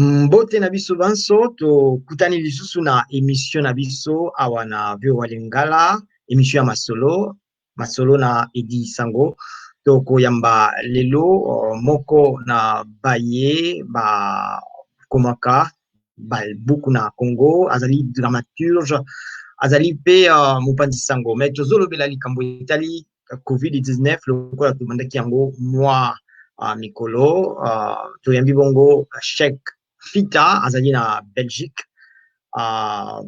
Mbote na biso banso to kutani lisusu na émission na biso awa na VOA Lingala, émission ya masolo na Edi Sango to koyamba lelo moko na baye ba komaka ba buku na Congo azali dramaturge azali pe mopanzi sango mais tozolobela likambo etali COVID-19 lokola tobandaki yango mwa mikolo toyambi bongo Cheikh Fita azali na Belgique.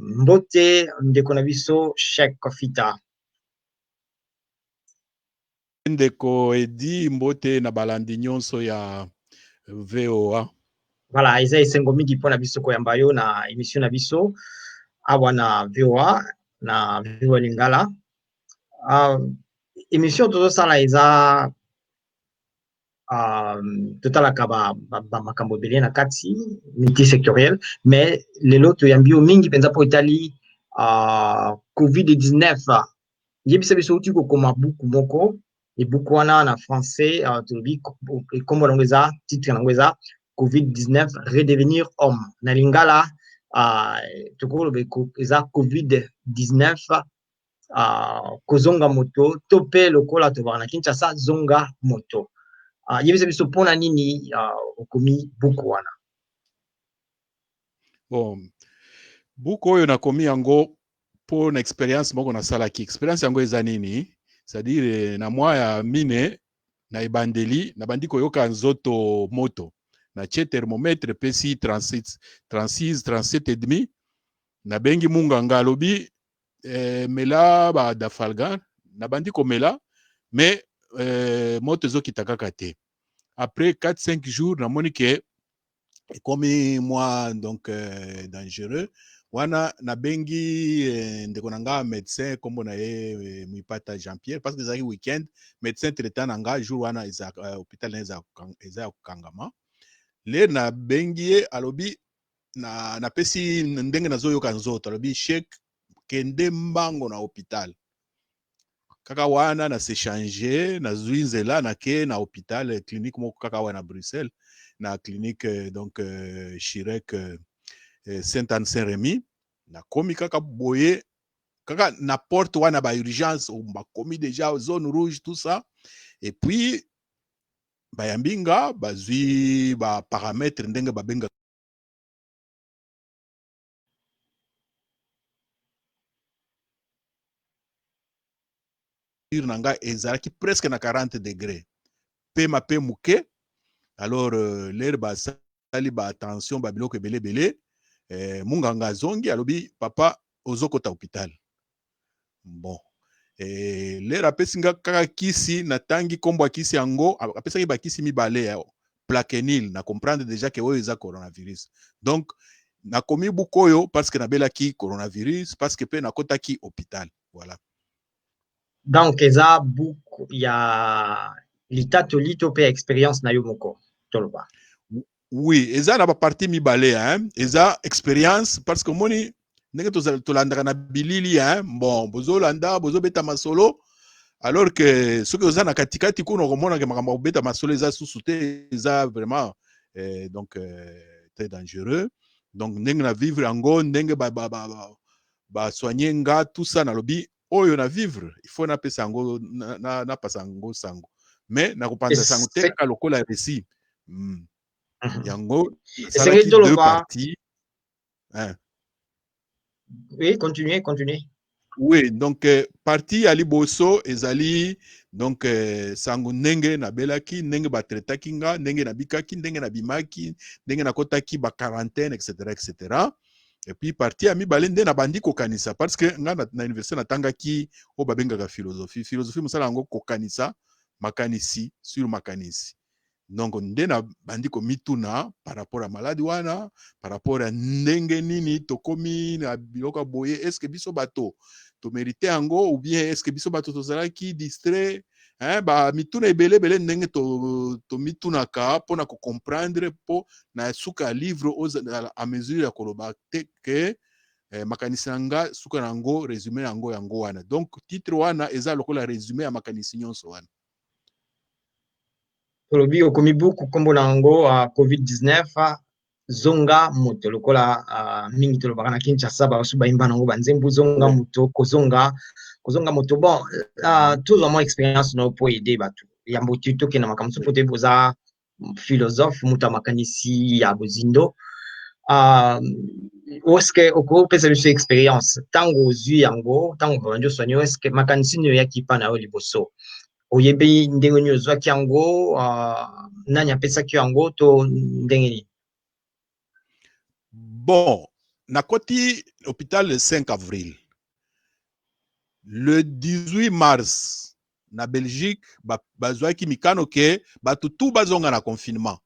Mbote ndeko na biso Cheikh Fita. Ndeko Edi mbote na balandi nyonso ya VOA. Voilà, eza esengo mingi mpona biso koyamba yo na émission na biso awa na VOA na VOA Lingala. Émission tozosala eza totalaka makambo ebele na kati multisectoriel mais lelo toyambi yo mingi mpenza mpo etali COVID-19 yebisa biso uti kokoma buku moko ebuku wana na français tolobi kombo nango eza titre nango eza COVID-19 redevenir homme na lingala tokoloba eza COVID-19 kozonga moto to mpe lokola tobaka na Kinshasa zonga moto. Yebisa biso mpona nini okomi buku wana? Bon, buku oyo nakomi yango po na experience moko nasalaki. Experience yango eza nini? C'est-à-dire na mwa ya mine na ebandeli nabandi koyoka nzoto moto na tie thermomètre pesi 36 37 et demi na bengi munganga alobi mela ba dafalgan nabandi komela mais moto ezokita kaka te. Après 4-5 jours namoni ke ekomi moi donc dangereux wana na bengi ndeko nanga médecin kombo na ye muipata Jean-Pierre parce que ezaki weekend médecin traitant nanga jour wana eza hôpital na eza kangama le na bengi ye alobi na pesi ndenge nazoyoka nzoto alobi Cheikh kende mbango na hôpital kaka wana na se changer na zuinzela na ke na hôpital clinique moko kaka wana na Bruxelles na clinique donc Chirec Saint-Anne Saint-Rémy na komi kaka boye kaka na porte wana ba urgence ba komi déjà zone rouge tout ça et puis bayambinga bazwi ba paramètres ndenge babenga nanga ezalaki presque na 40 degrés pema pe muke alors l'air ba sali ba attention ba biloko belé munganga zongi alobi papa ozokota hôpital bon l'air apesinga kaka kisi na tangi kombo kisi yango apesaki ba kisi mibale plaquenil na comprendre déjà que oyo eza coronavirus donc na komi bukoyo parce que na belaki coronavirus parce que pe na kotaki hôpital voilà. Donc eza buku ya litatoli to pe expérience na yo moko toloba. Oui, eza na ba partie mibale eza expérience parce que moni ndenge tolandaka na bilili bon bozolanda bozobeta masolo alors que ce que oza na katikati kuna komona ke makambo beta masolo eza susu te eza vraiment donc très dangereux donc ndenge na vivre yango ndenge ba soigner nga tout ça na lobi oyo na vivre il faut na pesa yango na pasa yango sango mais na kopanza sango te kaka lokola récit yango c'est deux parties oui continuez oui donc partie ali boso ezali donc sango ndenge na belaki ndenge ba traitaki nga ndenge na bikaki ndenge na bimaki ndenge na kotaki ba quarantaine etc. Et puis partie ami balende na bandi kokanisa parce que nga na université na tangaki o babengaka philosophie musala yango kokanisa makanisi sur makanisi donc nde na bandi ko mituna par rapport à maladie wana par rapport à ndenge nini tokomi na biloko boye est-ce que biso bato to mériter yango ou bien est-ce que biso bato tozalaki distrait ba mituna ebele ndenge to mitunaka pona ko comprendre po na suka livre à mesure ya koloba te que makanisi nga suka nango résumé yango wana donc titre wana eza lokola résumé ya makanisi nyonso wana tolobi okomi buku kombo nango COVID-19 zonga moto lokola mingi tolobaka na Kinshasa basu bayimba nango banzembu zonga Ouais. moto kozonga moto bon toujours mon expérience no po aider bato ya mbotu tokenda makambo so pote boza philosophe moto amakanisi ya bozindo oske okopesa biso expérience ntango ozwi yango ntango babandi oswani oske makanisi nini oyaki mpa na yo liboso oyebi ndenge nini ozwaki yango nani apesaki yango to ndenge nini? Bon, nakoti hôpital le 5 avril. Le 18 mars, na Belgique, bazwaki mikano ke batu tout bazonga na confinement.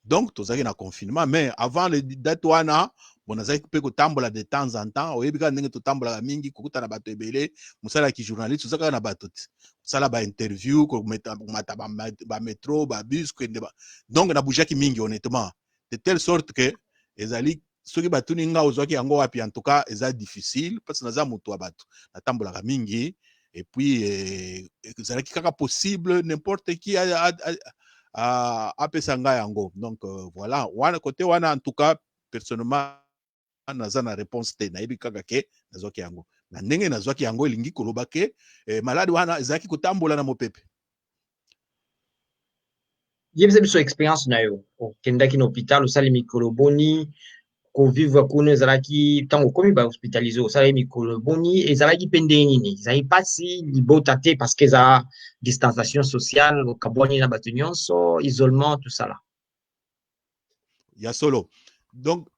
Donc, tozaki na confinement, mais avant le date wana, bonazaki pe kotambola de temps en temps, oyebika ndenge totambola mingi kokuta na bato ebele, musala ki journaliste, tozaka na bato musala ba interview, ko meta ba métro, ba bus, donc na bougaki mingi honnêtement, de telle sorte que ezali soki batuni nga ozwaki yango wapi, en tout cas eza difficile parce que naza mutu wa bato natambolaka mingi, et puis ezalaki kaka possible n'importe qui apesa ngai yango. Donc voilà, wana côté wana en tout cas personnellement naza na réponse te, nayebi kaka ke nazwaki yango na ndenge nazwaki yango elingi koloba ke malade wana ezalaki kotambola na mopepe. Yebisa biso expérience na yo okendaki na hôpital osali mikolo boni kovivre kuna ezalaki ntango okomi bahospitalize osalaki mikolo boni ezalaki mpe ndenge nini ezalaki mpasi libota te parce que eza distanciation sociale okabwani na bato nyonso isolement tout ça là ya solo. Donc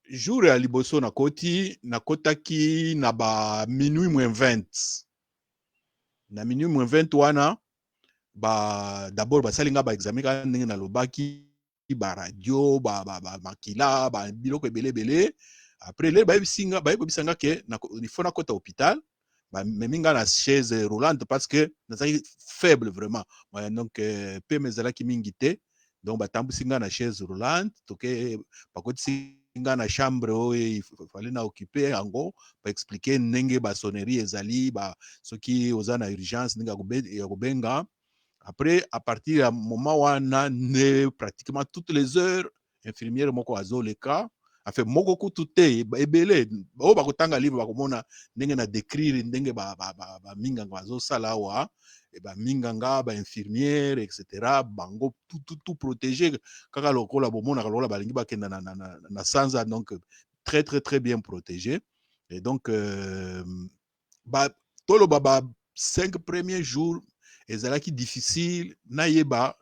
jour ya liboso nakotaki na ba minuit moins 20 na minuit moins 20 wana d'abord basali nga ba examen ka ndenge nalobaki ba radio ba makila ba biloko ebele après le bayebisa nga ke il faut nakota hôpital memi nga na chaise roulante parce que nazalaki faible vraiment donc pe mezalaki mingi te, donc batambusi nga na chaise roulante toke bakotisi nga na chambre oyo fallait na occuper yango baexpliquer ndenge basonnerie ezali soki oza na urgence ndenge ya kobenga. Après, à partir ya moment wana ne pratiquement toutes les heures infirmière moko azoleka enfin moko kutu te ebele oyo bakotanga livre bakomona ndenge na décrire ndenge baminganga bazosala awa baminganga bainfirmière etc bango tout protégé kaka lokola bomonaka lokola balingi bakenda na sanza, donc très très très bien protégé. Et donc toloba ba 5 premiers jours ezalaki difficile nayeba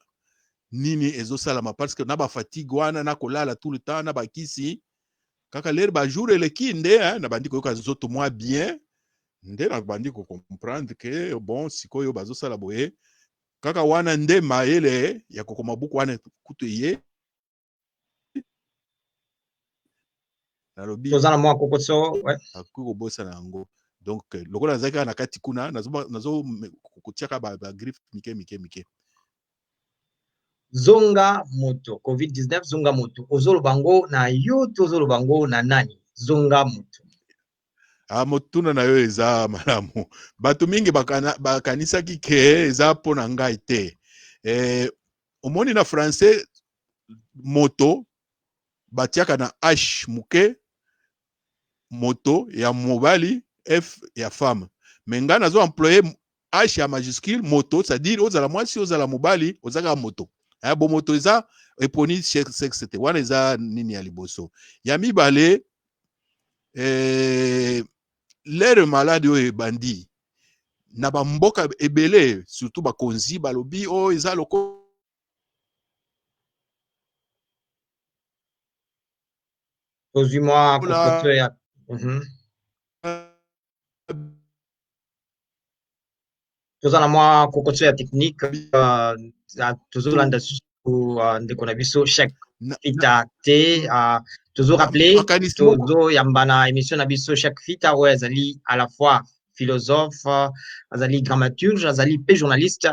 nini ezosalama parce que na ba fatigue wana na kolala tout le temps na bakisi kaka lere ba jour eleki nde na bandi koyoka nzoto mwa bien nde na bandi ko comprendre que bon sikoyo bazosala boye kaka wana nde mayele ya kokoma buku wana kutu ye nalobi toza na mwa kokoso ouais. akoki kobosana yango. Donc lokola nazalaki kaka na kati kuna nazo kotiaka ba griffe mike zonga moto covid-19 zonga moto ozoloba ngo na yo to ozoloba ngo na nani zonga moto? motuna na yo eza malamu bato mingi bakanisaki ke eza mpo na ngai te. Omoni na français moto batiaka na h muke, moto ya mobali, f ya femme, me ngai nazo employe h ya majuscule moto, c'est-à-dire ozala mwasi ozala mobali ozaka moto. Bo moto eza eponi sexe te, wana eza nini ya liboso. Ya mibale l'air malade oyo ebandi na bamboka ebele surtout bakonzi balobi oyo eza loko tozwi mwa kokoto ya toza na mwa kokoto ya technique tozolanda susu ndeko na biso Cheikh Fita te tozo rappeler tozoyamba na émission na biso Cheikh Fita oyo azali à la fois philosophe azali dramaturge azali pe journaliste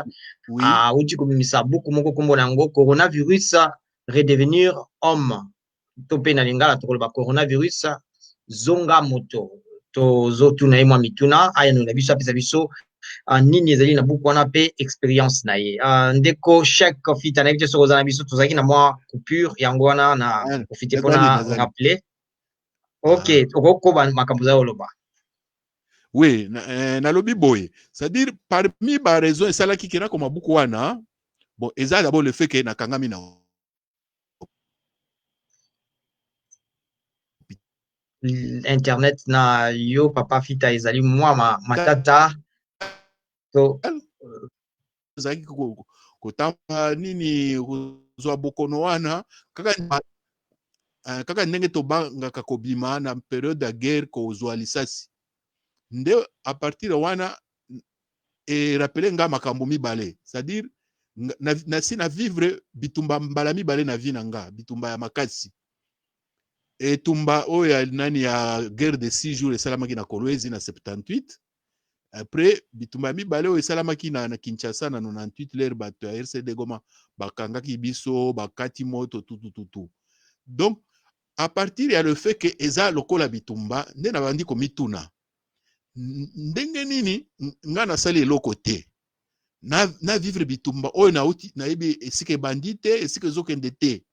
auti komimisa buku moko kombo na yango coronavirus redevenir homme to mpe na lingala tokoloba coronavirus zonga moto tozotuna ye mwa mituna ayano na biso apesa biso nini ezali na buku wana pe expérience na ye. Ndeko chaque fita na ye so kozana biso tozalaki na mwa coupure yango wana na profiter mpona rappeler. OK, okokoba makambo za oloba. Oui, na lobi boye. C'est-à-dire parmi ba raison esalaki kena koma buku wana, bon, eza d'abord le fait que na kangami na internet na yo papa fita ezali mwa matata to zaki kotamba nini kozwa bokono wana kaka ndenge tobangaka kobima na période ya guerre kozwa lisasi nde a partir wana rappele nga makambo mibale, c'est-à-dire na vivre bitumba mbala mibale na vie na nga, bitumba ya makasi etumba oyo ya nani ya guerre de 6 jours esalamaki na Kolwezi na 78. Après bitumba mibale oyo esalamaki na Kinshasa na 98, l'air bato ya RCD Goma bakangaki biso bakati moto tutututu. Donc à partir ya le fait que eza lokola bitumba nde na bandi komituna ndenge nini nga nasali eloko te na vivre bitumba oyo nauti nayebi esika ebandi te esika ezokende te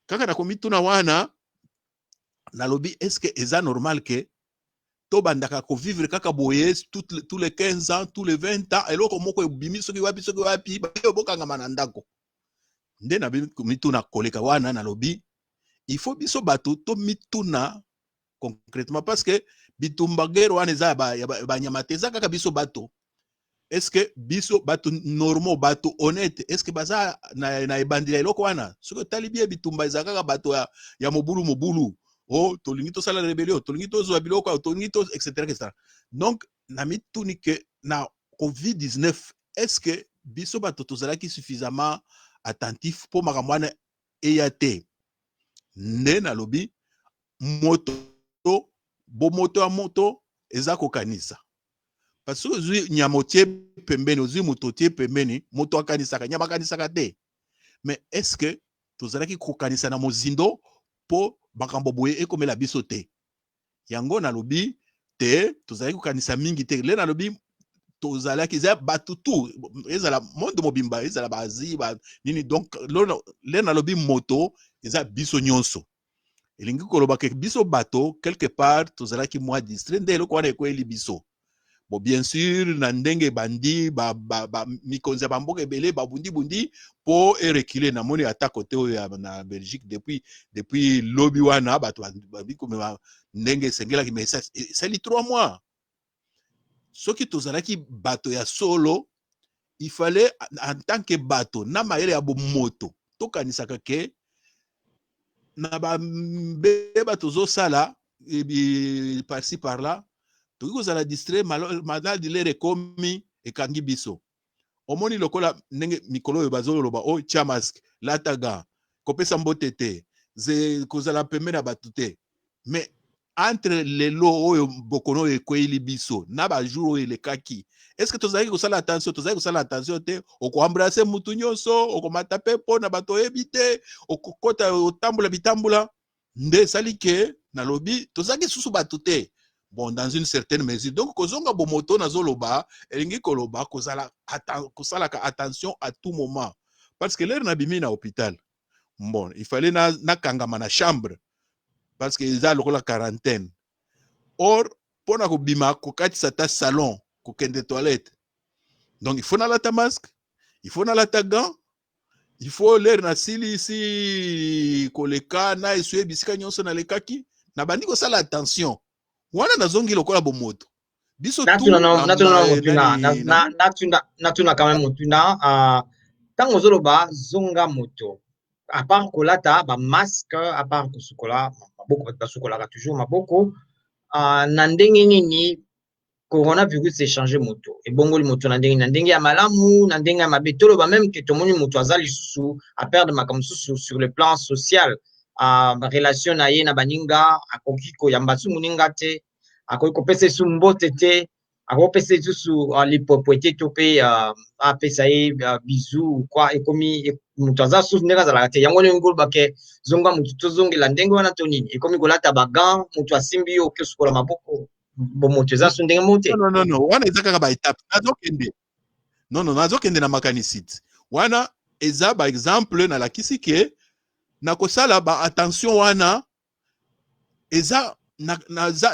kaka na komituna wana nalobi est-ce que eza normal que to bandaka ko vivre kaka boye tous les 15 ans tous les 20 ans eloko moko ebimi soki wapi bokanga na ndako nde na mituna koleka wana nalobi il faut biso bato to mituna concrètement parce que bitumba guerre wana eza ba nyamate eza kaka biso bato. Est-ce que biso bato normaux bato honnête est-ce que baza na ebandila eloko wana soki tali bien bitumba eza kaka bato ya mobulu oh tolingi to sala rebellion tolingi to zwa biloko tolingi to etc. Donc na mituni que na COVID-19 est-ce que biso bato tozalaki suffisamment attentif pour makambo wana eyate nde na lobi moto bomoto ya moto eza kokanisa parce que ozwi nyamotie pembeni ozwi moto tie pembeni moto akanisaka nyama akanisaka te mais est-ce que tozalaki kokanisa na mozindo po makambo boye ekomela biso te yango nalobi te tozalaki kokanisa mingi te le nalobi tozalaki eza bato tu ezala monde mobimba ezala bazi ba nini donc le nalobi moto eza biso nyonso elingi koloba ke biso bato quelque part tozalaki mwa distrait nde eloko wana ekoyeli biso bon bien sûr na ndenge bandi mikonzi ya bamboka ebele babundi po erekile na moni ata kote oyo na Belgique depuis lobi wana bato babikomema ndenge esengelaki mais esali 3 mois soki tozalaki bato ya solo il fallait en tant que bato na mayele ya bomoto tokanisaka ke na bambeba tozosala par-ci par-là toki kozala distrait maladi lere ekomi ekangi biso omoni lokola ndenge mikolo oyo bazoloba o tia masque lata gant kopesa mbote te kozala pembeni na bato te mais entre lelo oyo bokono oyo ekweyeli biso na bajour oyo elekaki est-ce que tozalaki kosala attention te okoembrase mutu nyonso okomata pe mpo na bato oyebi te okokota otambola bitambula nde esali ke nalobi tozalaki susu bato te bon dans une certaine mesure donc kozonga bomoto nazoloba elingi koloba kosalaka attention à tout moment parce que lere nabimi na hôpital bon il fallait nakangama na chambre parce que eza lokola quarantaine or pona kobima kokatisa ta salon kokende toilette donc il faut nalata masque il faut nalata gant il faut lere na si koleka na esue bisika nyonso nalekaki na bandi kosala attention wana nazongi lokola bomoto biso natuna quand même motuna ntango ozoloba zonga moto à part kolata ba masque à part kosukola maboko basukolaka toujours maboko na ndenge nini coronavirus echange moto ebongoli moto na ndenge ya malamu na ndenge ya mabe toloba même ke tomoni moto aza lisusu aperdre makambo mosusu sur le plan social relation na ye na baninga akoki koyamba su moninga te akoki kopesa esu mbote te akopesa lisusu lipopo ete to mpe apesa ye bizu kwa ekomi moto aza susu ndenge azalaka te yango ndenge koloba ke zonga moto tozongela ndenge wana to nini ekomi kolata bagan moto asimbi yo oke sukola maboko bomoto eza so ndenge mote. Non, wana eza kaka ba étape nazokende. Non, nazokende na makanisite wana eza ba exemple na lakisi ke na kosala ba attention wana eza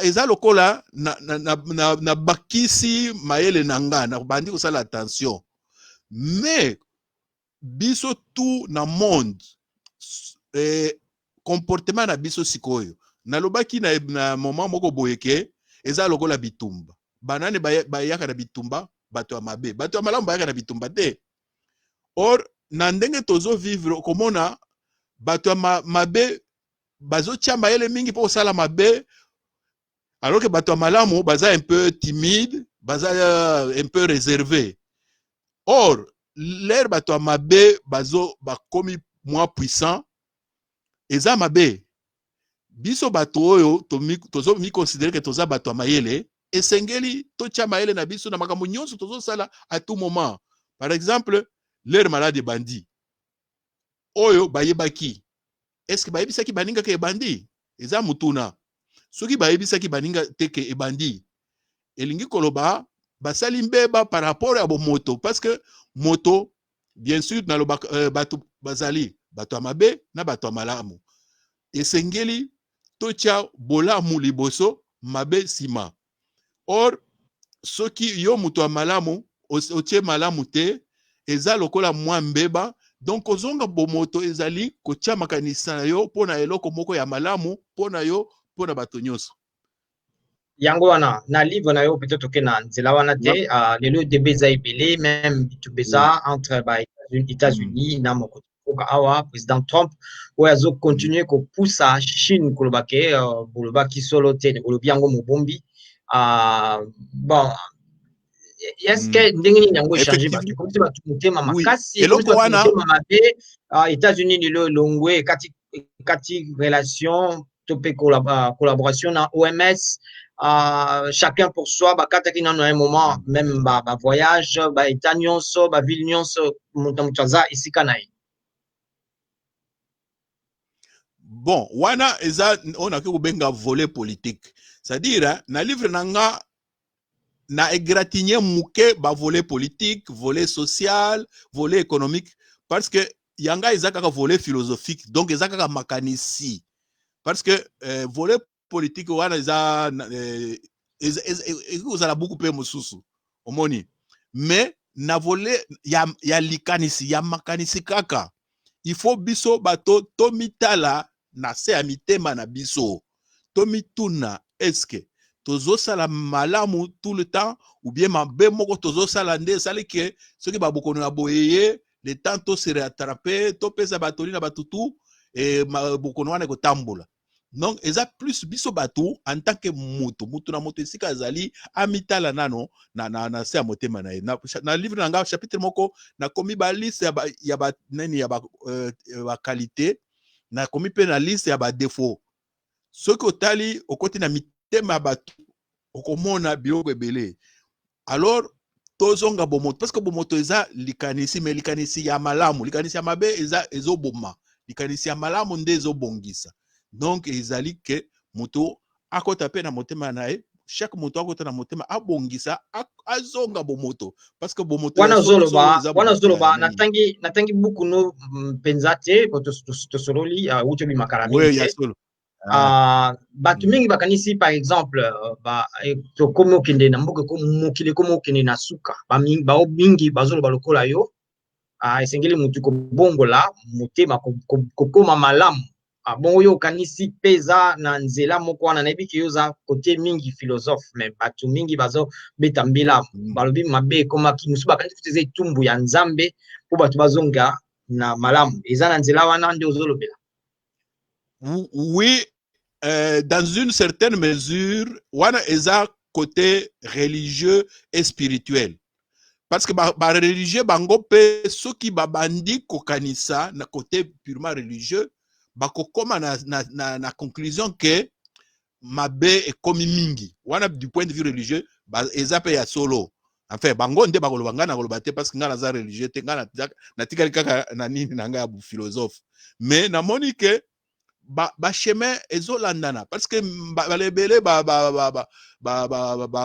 eza lokola na bakisi mayele nanga na bandi kosala attention mais biso tout na monde comportement na biso sikoyo nalobaki na moment moko boyeke eza lokola bitumba banane bayaka na bitumba bato ya mabe bato ya malamu bayaka na bitumba te or na ndenge tozo vivre komona bato ya mabe bazotia mayele mingi po kosala mabe alors que bato ya malamu baza un peu timide baza un peu réservé or l'air bato ya mabe bakomi moins puissant eza mabe biso bato oyo tozo mi considérer que toza bato ya mayele esengeli totia mayele na biso na makambo nyonso tozosala à tout moment. Par exemple l'air malade bandi oyo bayebaki est-ce que bayebisaki baninga ke ebandi eza mutuna soki bayebisaki baninga teke ebandi elingi koloba basali mbeba par rapport à moto parce que moto bien sûr na loba bato bazali bato mabe na bato malamu esengeli tocha bolamu liboso mabe sima or soki yo muto malamu otie malamu te eza lokola mwa mbeba donc ozonga bomoto ezali kotia makanisa na yo pona eloko moko ya malamu pona yo pona bato nyonso yango wana na livre na yo peut-être ke na nzela wana te lelo debe eza ebele même bitubeza entre ba États-Unis na moko awa président Trump oyo azokontinue kopusa Chine koloba ke bolobaki solo te olobi yango mobombi bon est-ce que ndenge nini yango échange bato ekomisi bato motema makasi ekomisi bato motema mabe États-Unis lelo elongwe kati relation to mpe collaboration na OMS chacun pour soi bakataki nano à un moment même ba voyage ba état nyonso ba ville nyonso moto aza esika na ye. Bon wana eza on a ko benga volet politique c'est-à-dire na livre nanga na égratigner muke ba volet politique volet social volet économique parce que yanga eza kaka volet philosophique donc eza kaka makanisi parce que volet politique wana eza ezala beaucoup pe mususu omoni mais na volet ya likanisi ya makanisi kaka il faut biso bato tomitala na se ya mitema na biso tomituna eske tozosala malamu tout le temps ou bien mabe moko tozosala nde esali ke soki babokono ya boyeye le temps to se rattraper to pesa batoli na batutu et mabokono wana kotambola donc eza plus biso bato en tant que mutu na moto esika azali amitala nano na se ya motema na ye na livre nanga chapitre moko na komi ba liste ya ba nani ya ba qualité na komi pe na liste ya ba défaut soki otali okoti na mitema bato okomona biloko ebele alors tozonga bomoto parce que bomoto eza likanisi mais likanisi ya malamu likanisi ya mabe eza ezoboma likanisi ya malamu nde ezobongisa donc ezali ke moto akota pe na motema na ye chaque moto akota na motema abongisa azonga bomoto parce que bomoto wana zoloba natangi buku no penza te tosololi uto bi makarami te bato mingi bakanisi par exemple tokomi okende na mboka mokili komi okende na suka bao mingi bazoloba lokola yo esengeli mutu kobongola motema kokoma malamu bongo oyo okanisi mpe eza na nzela moko wana nayebi ke yo oza kote mingi philosophe mais bato mingi bazobeta mbila balobi mabe ekomaki mosusu bakanisi kutu eza etumbu ya nzambe mpo bato bazonga na malamu eza na nzela wana nde ozolobela. Oui, dans une certaine mesure wana eza côté religieux et spirituel parce que ba religieux bango pe soki babandi kokanisa na côté purement religieux bakokoma na conclusion que mabe ekomi mingi wana du point de vue religieux eza pe ya solo enfin bango nde bakoloba nga na koloba te parce que nga naza religieux te nga natikali kaka na nini na nga ya philosophe mais namoni ke ba chemin ezolandana parce que balebele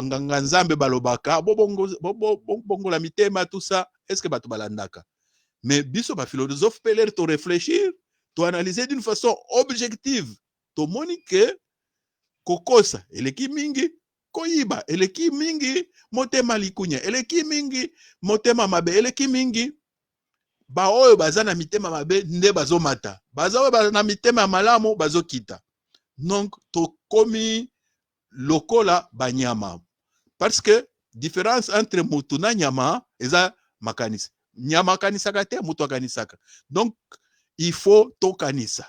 nganga nzambe balobaka bongo la mitema tout ça est-ce que bato balandaka mais biso ba philosophe peler to réfléchir to analyser d'une façon objective to monique kokosa eleki mingi koyiba eleki mingi motema likunya eleki mingi motema mabe eleki mingi ba oyo baza na mitema mabe nde bazomata baza oyo baza na mitema malamu bazokita donc tokomi lokola banyama parce que différence entre mutu na nyama eza makanisa nyama kanisaka te mutu akanisaka donc il faut tokanisa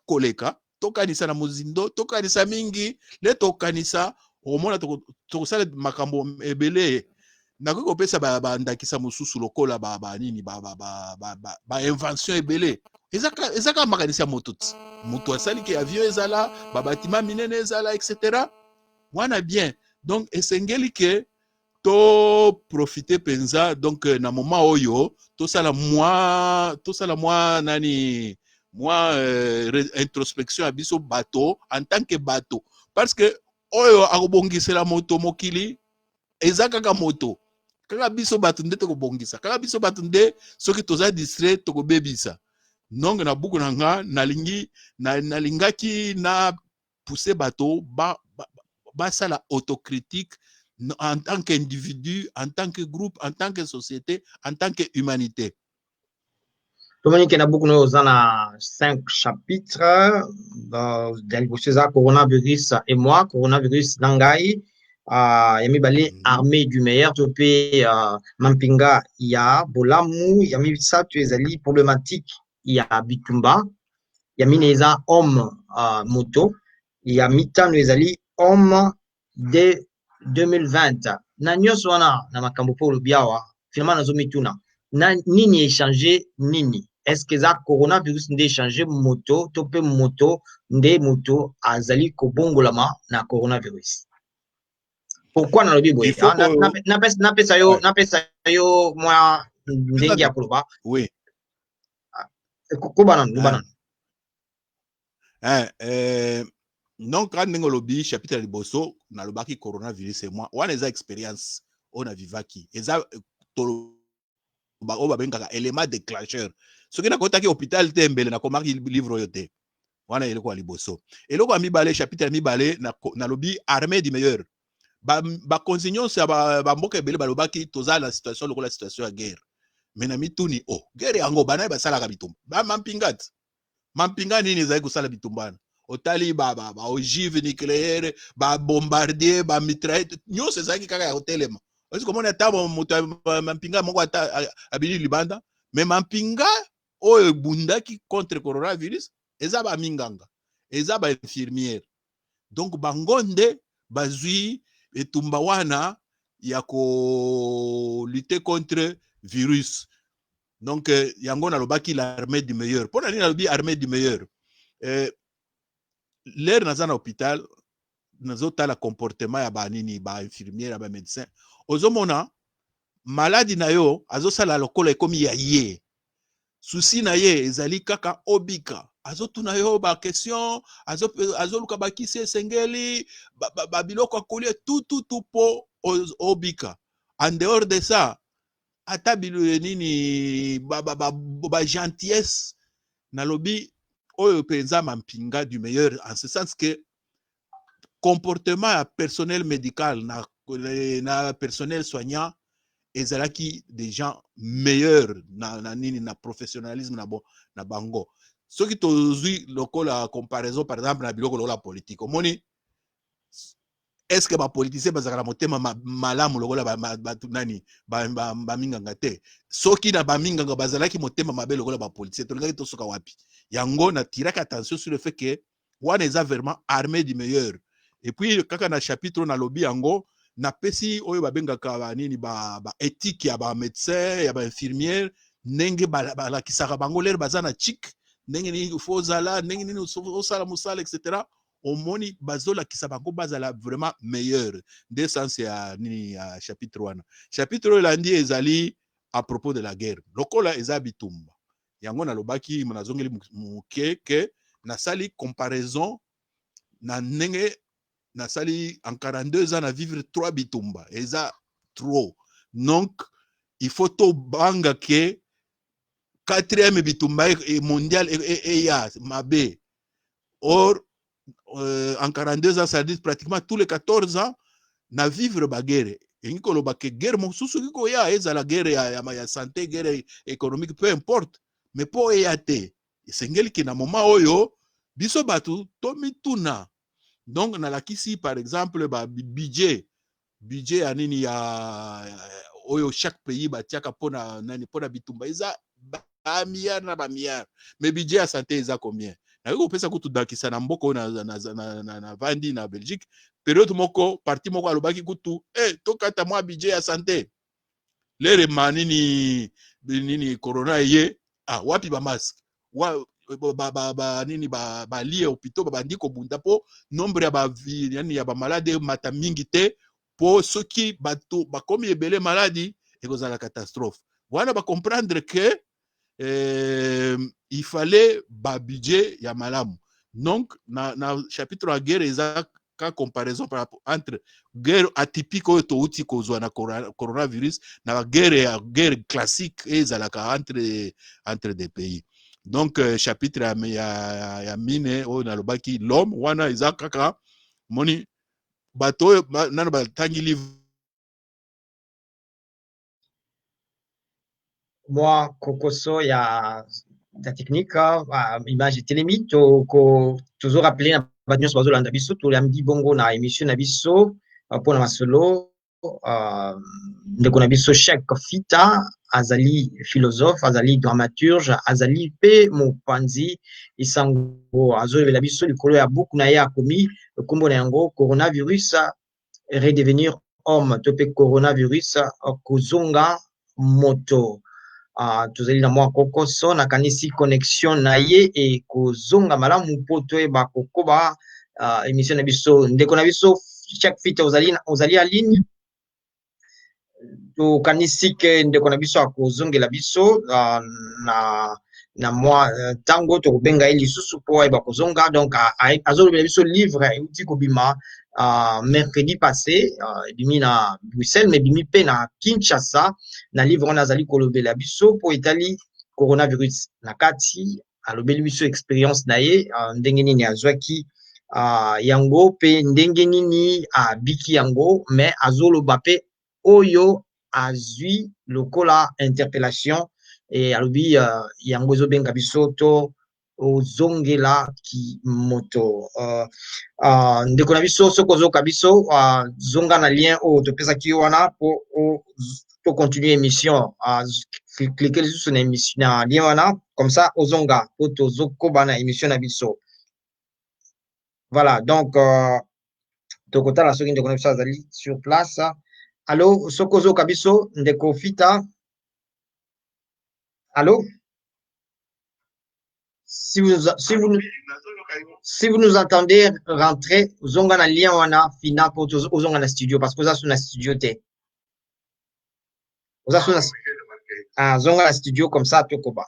koleka tokanisa na muzindo tokanisa mingi le tokanisa omona tokosala makambo ebele nakoki kopesa bandakisa mosusu lokola nini invention ebele ezaka makanisi ya moto ti moto asaliki avion ezala babatima minene ezala etc wana bien donc esengeli ke to profiter penza donc na moment oyo tosala mwa nani mwa introspection ya biso bato en tant que bato parce que oyo akobongisela moto mokili eza kaka moto kaka biso bato nde tokobongisa kaka biso bato nde soki toza distrait tokobebisa donc na buku na nga nalingaki na pousser bato basala autocritique en tant qu'individu, en tant que groupe, en tant que société, en tant que humanité. Dominique, il y a beaucoup de 5 chapitres dans le coronavirus et moi, coronavirus Nangai, yami bale armée du meilleur topé Mampinga ya Bolamu, yami ça tu es ali problématique ya Bitumba, yami neza homme moto, yami tano ezali homme de 2020 na nyonso wana na makambo po lobiawa finalement nazomituna na nini échanger nini est-ce que ça coronavirus nde échanger moto to pe moto nde moto azali kobongolama na coronavirus pourquoi na lobi boye napesa yo mwa ndenge ya koloba oui kubanana donc quand ndenge olobi chapitre liboso nalobaki coronavirus et moi wana eza expérience on a vivaki eza oyo babengaka élément déclencheur soki nakotaki hôpital te mbele nakomaki livre oyo te wana eloko ya liboso eloko ya mibale chapitre ya mibale nalobi armée du meilleur bakonzi nyonso ya bamboka ebele balobaki toza na situation lokola situation ya guerre mais na mituni guerre yango banaye basalaka bitumba mampinga nini ezali kosala bitumbana otali ogive nucléaire bombardier mitraille nyonso ezalaki kaka ya kotelema osi komona ata moto mampinga moko ata abili libanda mais mampinga oyo ebundaki contre coronavirus eza baminganga eza bainfirmière donc bango nde bazwi etumba wana ya lutter contre virus donc yango nalobaki l'armée du meilleur mpona nini nalobi armée du meilleur l'air naza na hôpital nazotala comportement ya banini bainfirmière ya bamédecin ozomona maladi na yo azosala lokola ekomi ya ye susi na ye ezali kaka obika azotuna yo baquestion azoluka bakisi esengeli babiloko akolia tututu po obika en dehors de ça ata nini gentillesse nalobi oyo penza mampinga du meilleur en ce sens que comportement ya personnel médical na personnel soignant ezalaki des gens meilleurs na professionnalisme na bango soki tozwi lokola comparaison par exemple na biloko lokola politique omoni est-ce que bapoliticien bazalaka na motema malamu lokola baminganga te soki na baminganga bazalaki motema mabe lokola bapoliticien tolingaki tosoka wapi yango natiraki attention sur le fait que wana eza vraiment armée du meilleur et puis kaka na chapitre nalobi yango napesi oyo babengaka banini éthique ya bamédecin ya bainfirmière ndenge balakisaka bango lere baza na chik ndenge nini fo ozala ndenge nini osala mosala etc omoni bazolakisa bango bazala vraiment meilleur nde sens ya nini ya chapitre wana chapitre oyo elandi ezali à propos de la guerre lokola eza bitumba yango nalobaki nazongeli moke ke nasali comparaison na ndenge nasali en 42 ans na vivre 3 bitumba eza trop. Donc il faut to banga ke 4e bitumba mondial et ya mabe. Or en 42 ans, ça dit pratiquement tous les 14 ans na vivre ba guerre. Et koloba ke guerre mosusu kiko ya eza la guerre ya santé, guerre économique, peu importe. Mais po ya te. Sengeli ki na moment oyo biso batu to mituna. Donc na lakisi par exemple ba budget ya nini ya oyo chaque pays batiaka pona nani pona bitumba eza ba milliard na ba milliard. Mais budget ya santé eza combien? Na yo pesa kutudakisa na mboko na vandi na Belgique période moko parti moko alobaki kutu tokata mwa budget ya santé lere manini nini corona ye wapi ba masque nini ba lie hôpitaux babandi kobunda po nombre ya ba yani ya ba malade mata mingi te po soki bato bakomi ebele maladi ekozala catastrophe wana ba comprendre que il fallait ba budget ya malamu. Donc na chapitre ya guerre eza ka comparaison par rapport entre guerre atypique oyo touti kozwa na coronavirus na guerre classique ezalaka entre des pays. Donc chapitre ya mine oyo nalobaki l'homme wana eza kaka moni bato oyo nano batangi livre. Moi kokoso ya technique image telemi toujours rappeler na bato nyonso bazolanda biso toyambi bongo na émission na biso mpona masolo ndeko na biso Cheikh Fita azali philosophe azali dramaturge azali pe mopanzi isango azoyebela biso likolo ya buku na ye akomi kombo na yango coronavirus redevenir homme to pe coronavirus kozonga moto. Tozali na mwa kokoso nakanisi connexion na ye ekozonga malamu mpo toyeba kokoba émission na biso ndeko na biso Cheikh Fita ozali ya ligne tokanisi ke ndeko na biso akozongela biso na mwa ntango tokobenga ye lisusu mpo ayeba kozonga donc azolobela biso livre euti kobima mercredi passé ebimi na Bruxelles mais ebimi mpe na Kinshasa na livre wana azali kolobela biso mpo etali coronavirus na kati alobeli biso expérience na ye ndenge nini azwaki yango mpe ndenge nini abiki yango mais azoloba mpe oyo azwi lokola interpellation et alobi yango ezobenga biso to ozongela ki moto ndeko na biso soki ozoka biso zonga na lien oyo topesaki wana po to continue émission cliquer lisusu na émission na lien wana comme ça ozonga po tozokoba na émission na biso voilà donc tokotala soki ndeko na biso azali sur place. Allô, soki ozoka biso ndeko Fita. Allô? Si vous nous entendez rentrer, zonga na lien wana fina po ozonga na studio parce que oza suna studio te. Oza suna zonga na studio comme ça tokoba.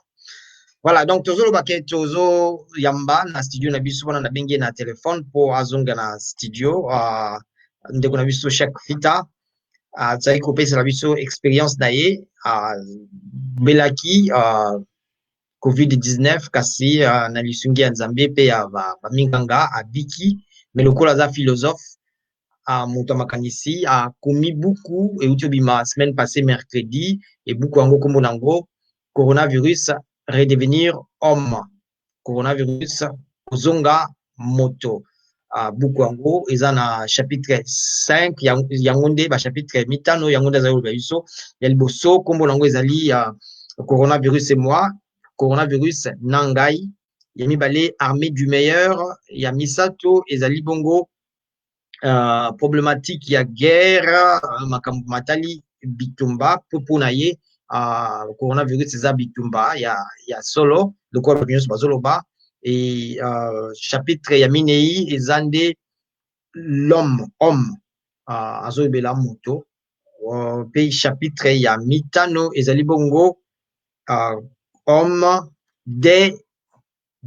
Voilà, donc tozoloba ke tozo yamba na studio na biso wana na bengi na téléphone po azonga na studio ndeko na biso Cheikh Fita azali kopesa na biso expérience na ye belaki COVID-19 kasi na lisungi ya Nzambe pe ya baminganga abiki mais lokola aza philosophe moto ya makanisi akomi buku euti obima semaine passée mercredi et buku yango kombo nango coronavirus redevenir homme coronavirus kozonga moto buku yango eza na chapitre 5 yango nde bachapitre mitano yango nde azali koloba biso ya liboso kombo nango ezali coronavirus et moi coronavirus na ngai ya mibale armée du meilleur ya misato ezali bongo problématique ya guerre makambo matali bitumba popo na ye coronavirus eza bitumba ya solo lokola bato nyonso bazoloba et chapitre ya minei eza nde l'homme azoyebela moto pe chapitre ya mitano ezali bongo homme des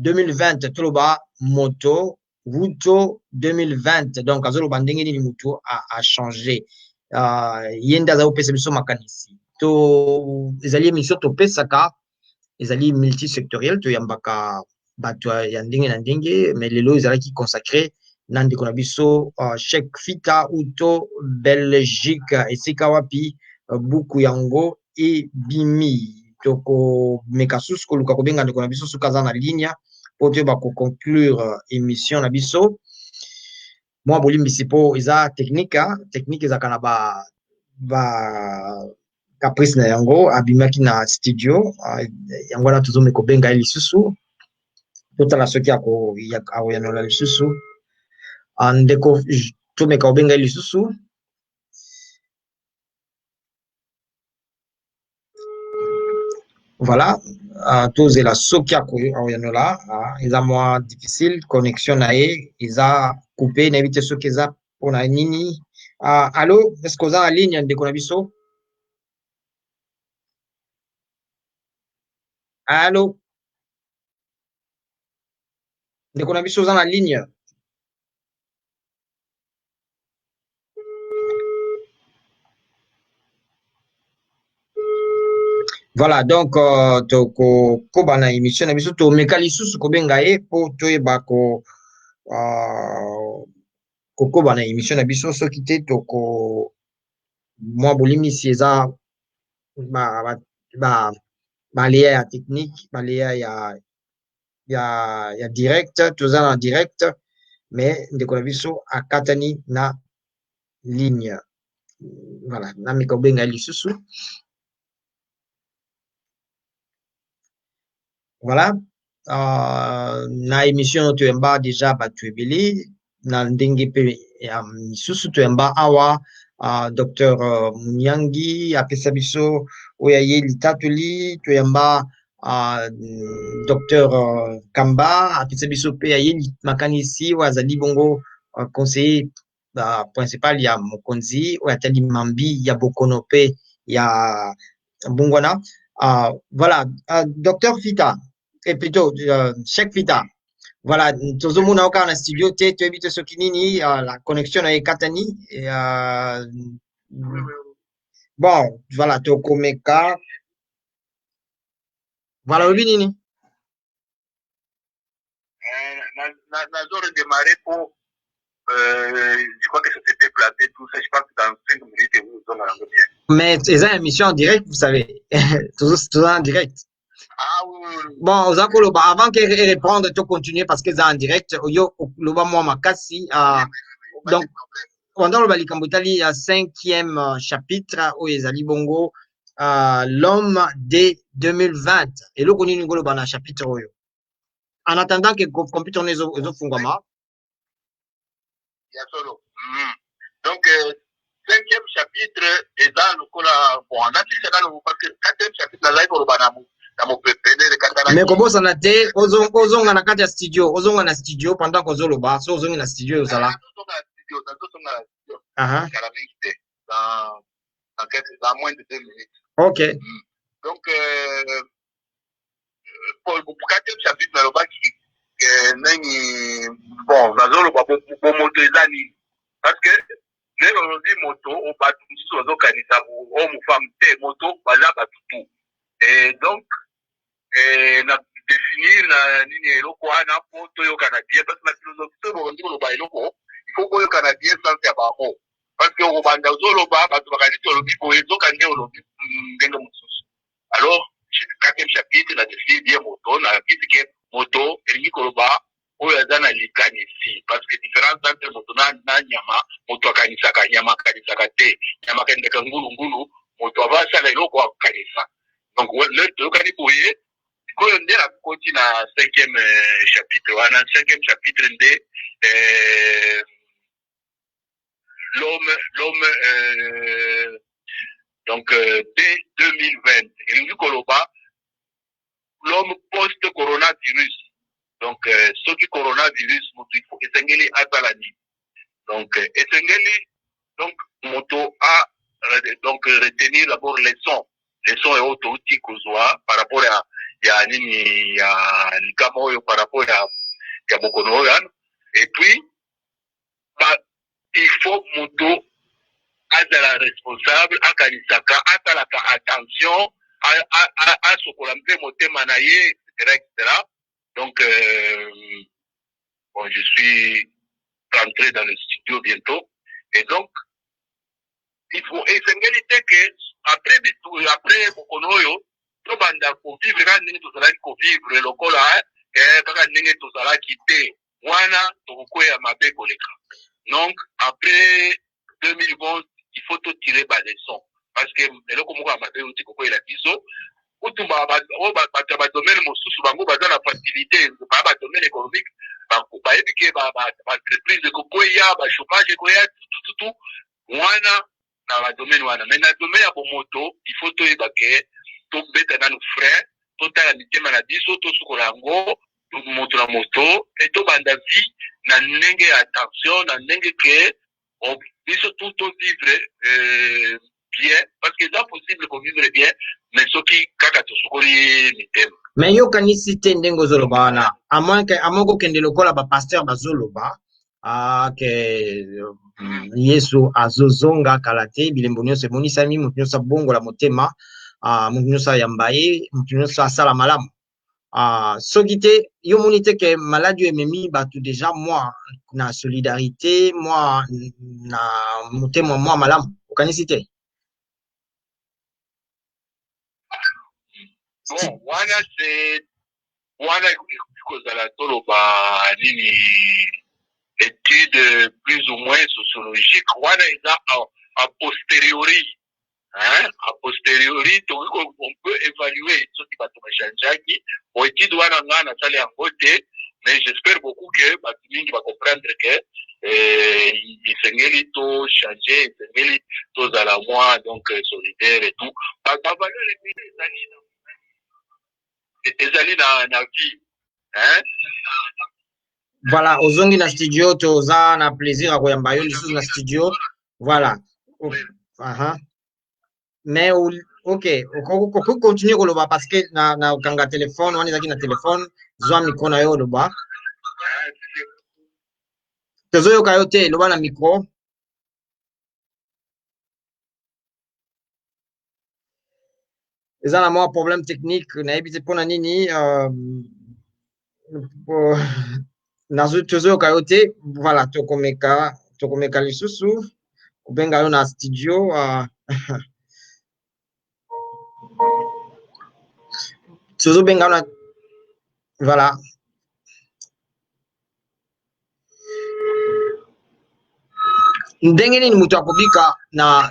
2020 toloba moto wuto 2020 donc azoloba ndenge nini moto a changé ye nde aza kopesa biso makanisi to ezali émission topesaka ezali multisectoriel toyambaka bato ya ndenge na ndenge mais lelo ezalaki consacré na ndeko na biso Cheikh Fita uto Belgique esika wapi buku yango ebimi tokomeka susu koluka kobenga ndeko na biso soki aza na ligne po toyeba koconclure émission na biso mwa bolimbisi mpo eza technique ezalaka na ba caprice na yango abimaki na studio yango wana tozomeka kobenga ye lisusu totala soki akoyanola lisusu ndeko tomeka kobenga ye lisusu voilà tozela soki akoyanola eza mwa difficile connexion na ye eza coupe nayebi te soki eza mpona nini allo est ce que oza na ligne ndeko na biso allo ndeko na biso oza na ligne voilà donc tokokoba na émission na biso tomeka lisusu kobenga ye mpo toyeba kokoba na émission na biso soki te toko mwa bolimisi eza baleya ya technique baleya ya direct toza na direct mais ndeko na biso akatani na ligne voilà nameka kobenga ye lisusu voilà na émission toyamba déjà bato ebele na ndenge mpe ya misusu toyamba awa docteur Munyangi apesa biso oyo aye litatoli toyamba docteur Kamba apesa biso mpe aye makanisi oyo azali bongo conseiller principal ya mokonzi oyo atali mambi ya bokono mpe ya mbungwana voilà docteur Fita et plutôt Cheikh Fita voilà tozomona oyo kaka na studio te toyebi te soki nini la connexion na ekatani bon voilà tokomeka voilà oyebi nini nazo redémarrer pour je crois que ça s'était planté tout ça je pense que dans 5 minutes vous en avez bien mais c'est une émission en direct vous savez tout en direct ah oui, oui, oui. Bon, oza koloba avant que répondre to continuer parce que za en direct yo loba mwa makasi donc pendant le likambo etali ya 5e chapitre oyo ezali bongo l'homme de 2020 eloko nini ngoloba na chapitre oyo en attendant que computer ono ezofungwama ya solo donc 5e chapitre eza lokola bon natikisa nano parce que 4e chapitre nazali koloba na mais kobosana te ozonga na kati ya studio ozonga na studio pendant kozoloba so ozongi na studio ozala dans moins de 2 minutes ok donc pour 4e chapitre nalobaki nani bon nazoloba bomoto eza nini parce que lelo olobi moto bato mosusu bazokanisa homme femme te moto baza bato tu et donc na définir na nini eloko wana po toyokana bien parce que na philosophie to bokondi koloba eloko il faut koyokana bien sens ya bango parce que okobanda ozoloba bato bakanisi olobi boye ezoka nde olobi ndenge mosusu alors 4e chapitre na définir bien moto na bisi ke moto elingi koloba oyo aza na likanisi parce que différence entre moto na nyama moto akanisaka nyama akanisaka te nyama akendeka ngulungulu moto ava asala eloko akanisa donc le toyokani boye koyo nde nakoti na 5e chapitre wana 5e chapitre nde l'homme donc dès 2020 elingi koloba l'homme post-coronavirus donc soki coronavirus moto esengeli azala nini donc esengeli donc moto a donc retenir d'abord leçon oyo touti kozwa par rapport à ya nini ya likama oyo par rapport ya bokono oyo. Et puis il faut moto azala responsable akanisaka atalaka attention asokola mpe motema na ye etc. Donc bon, je suis rentré dans le studio bientôt et donc il faut esengeli te que après bokono oyo tobanda kovivre kaka ndenge tozalaki kovivre lokola kaka ndenge tozalaki te wana tokokwea mabe koleka. Donc après 2011 il faut tirer ba leçon parce que eloko moko ya mabe uti kokwela biso kutu bato ya badomaine mosusu bango baza na facilité ba domaine économique bayebi ke baentreprise ekokweya bachômage ekoya tututu wana na badomaine wana. Mais na domaine ya bomoto il faut toyeba ke tobeta nanu frein totala mitema na biso tosukola yango moto na moto et tobanda vie na ndenge ya attention na ndenge ke biso tout vivre bien parce que c'est possible pour vivre bien mais soki kaka tosukoli mitema. Mais yo kanisi te ndenge ozoloba wana amoko kende lokola ba pasteur bazoloba ke Yesu azozonga kalate bilembo nyonso emonisami mutu nyonso bongola motema mutu nyonso yamba ye mutu nyonso asala malamu. Soki te yo moni te ke maladi ememi bato déjà moi na solidarité moi na motema moi malamu okanisi te? Bon, wana kozala toloba nini étude plus ou moins sociologique wana eza a posteriori. A posteriori on peut évaluer ce qui va te changer pour étude wana ngana sale yango te, mais j'espère beaucoup que batumingi va comprendre que isengeli to changer isengeli to zala moi donc solidaire et tout ba valeur ezali na vie Voilà, ozongi na studio toza na plaisir à koyamba yo lisusu na studio. Voilà. Mais ok, on peut continuer koloba parce que na okanga téléphone on ezaki na téléphone zwa micro na yo loba. Tozo yoka yo te loba na micro. Eza na mwa problème technique na ebite pona nini nazo tozo yoka yo te. Voilà, tokomeka lisusu kubenga yo na studio tozo benga na voilà. Ndenge nini mutu akobika na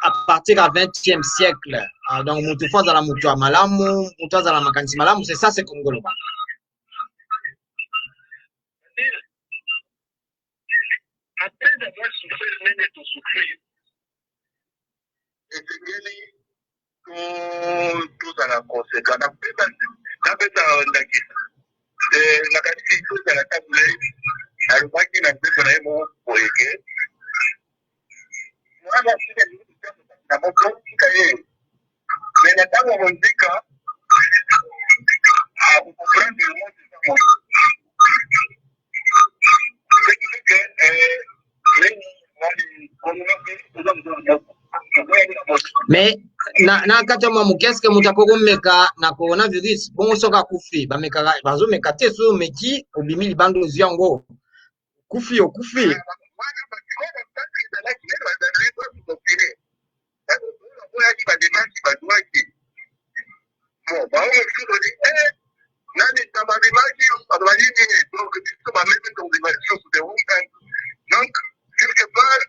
à partir du 20e siècle donc mutu fo azala mutu ya malamu mutu azala makanisi malamu, c'est ça c'est kongoloba. Après avoir souffert même tout souffrir tout à la conséquence la qualité de la table alobaki na mpeso na ye moko boye ke mwana na mokotika ye mais na ntango mondika akokomprendre le monde eza moto ce qui fait que mais na kati ya mamuke eske mutu akokomeka na coronavirus bongo soki akufi bamekaka bazomeka te so omeki obimi libanda ozwi yango kufi okufi donc quelque part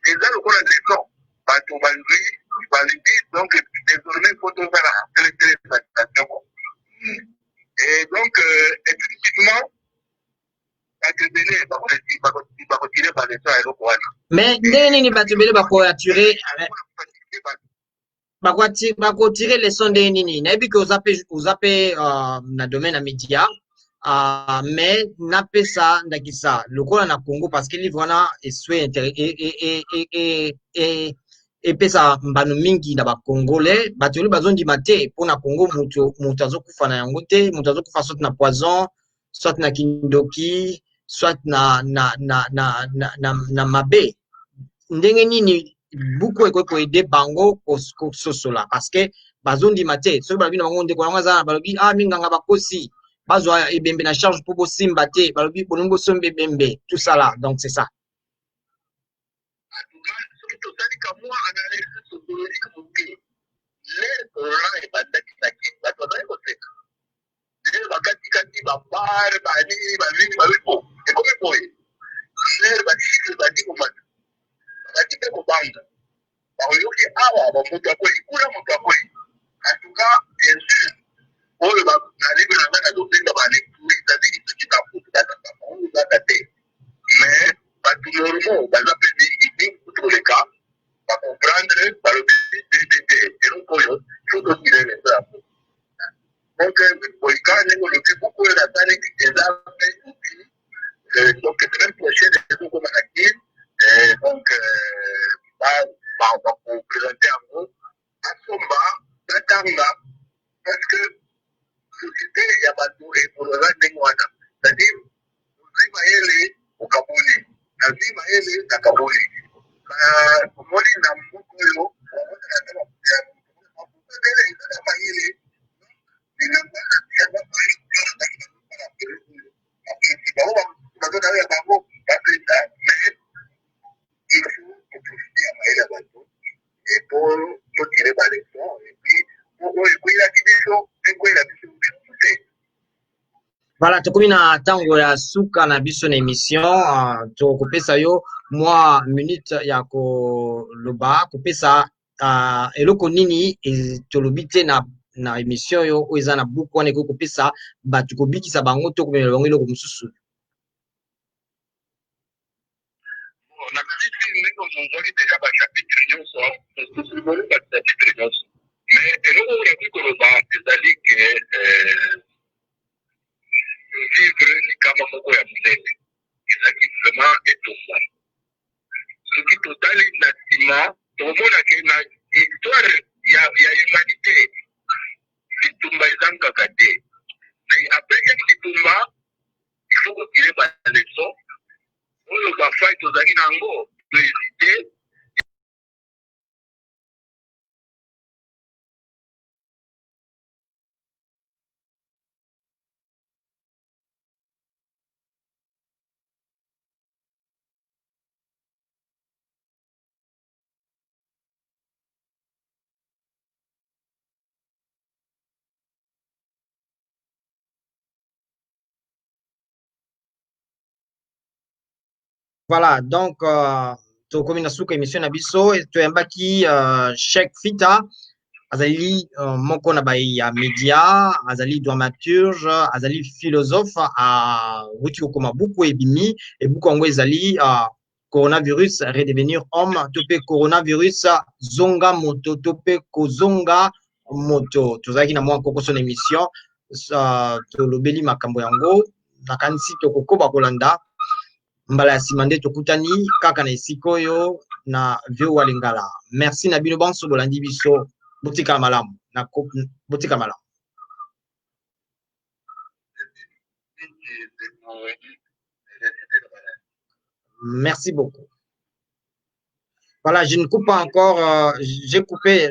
eza lokola leson bato balibi donc désormais faut tozala télévaccination et donc effectivement bato ebele bakotire baleson ya eloko wana. mais ndenge nini bato ebele bakotire leson ndenge nini nayebi ke oza pe na domaine ya média mais napesa ndakisa lokola na Congo parce que livre wana eswe epesa mbano mingi na bakongolais bato oyo bazondima te mpona congo moto azokufa na yango te moto azokufa soit na poison soit na kindoki soit na mabe ndenge nini buku ekoki koede bango kososola parce que bazondima te soki balobi na bango ndeko yango aza balobi minganga bakosi bazwa ebembe na charge mpo bosimba te balobi bolingi bosomba ebembe tout ça là donc c'est ça. tozali kamwa analyse sociologique moke lere corona ebandakisaki bato bazali koseka lere bakatikati babare banini banini babibo ekomi boye lere bachifre badi komata badi mpe kobanga baoyoki awa bamoto akwei kuna moto akwei antuka bien sûr oyo na libre na ngai nazobenga balecturi taziki soki bakutu bazaka te mais bato normal baza mpe mingi kutoleka comprendre balobi eloko oyo faut tokile leso ya po donc boyika ndenge olobi buku oyo nasalaki eza mpe utile donc semaine prochaine ezokoma na kine donc bakoprésente yango basomba batanga parce que société ya bato ekolora ndenge wana c'est-à-dire ozwi mayele okaboli nazwi mayele nakaboli omoni na mbuku oyo Voilà, tokomi na ntango ya suka na biso na émission tokopesa yo mwa minute ya koloba kopesa eloko nini tolobi te na émission oyo oyo eza na buku wana ekoki kopesa bato kobikisa bango to komemela bango eloko mosusu. nakanisi ndenge omongoli deja bachapitre nyonso tosiboli bachapitre nyonso mais eloko oyo nakoki koloba ezali ke vivre likama moko ya monene ezalaki vraiment etomba soki totali na nsima tokomonake na histoire ya humanité litumba ezangaka te mais après litumba il faut kotire baleson oyo bafai tozalaki na yango tohésite. Voilà, donc tokomi na suka émission na biso toyambaki Cheikh Fita azali moko na ya média azali dramaturge azali philosophe awuti kokoma buku ebimi ebuku yango ezali coronavirus redevenir homme to mpe coronavirus zonga moto to mpe kozonga moto tozalaki na mwa kokoso na émission tolobeli makambo yango nakanisi tokokoba kolanda mbala ya nsima nde tokutani kaka na esika oyo na VOA Lingala. Merci na bino bonso bolandi biso botikala malamu botikala malamu. Merci beaucoup. Voilà, je ne coupe pas encore, j'ai coupé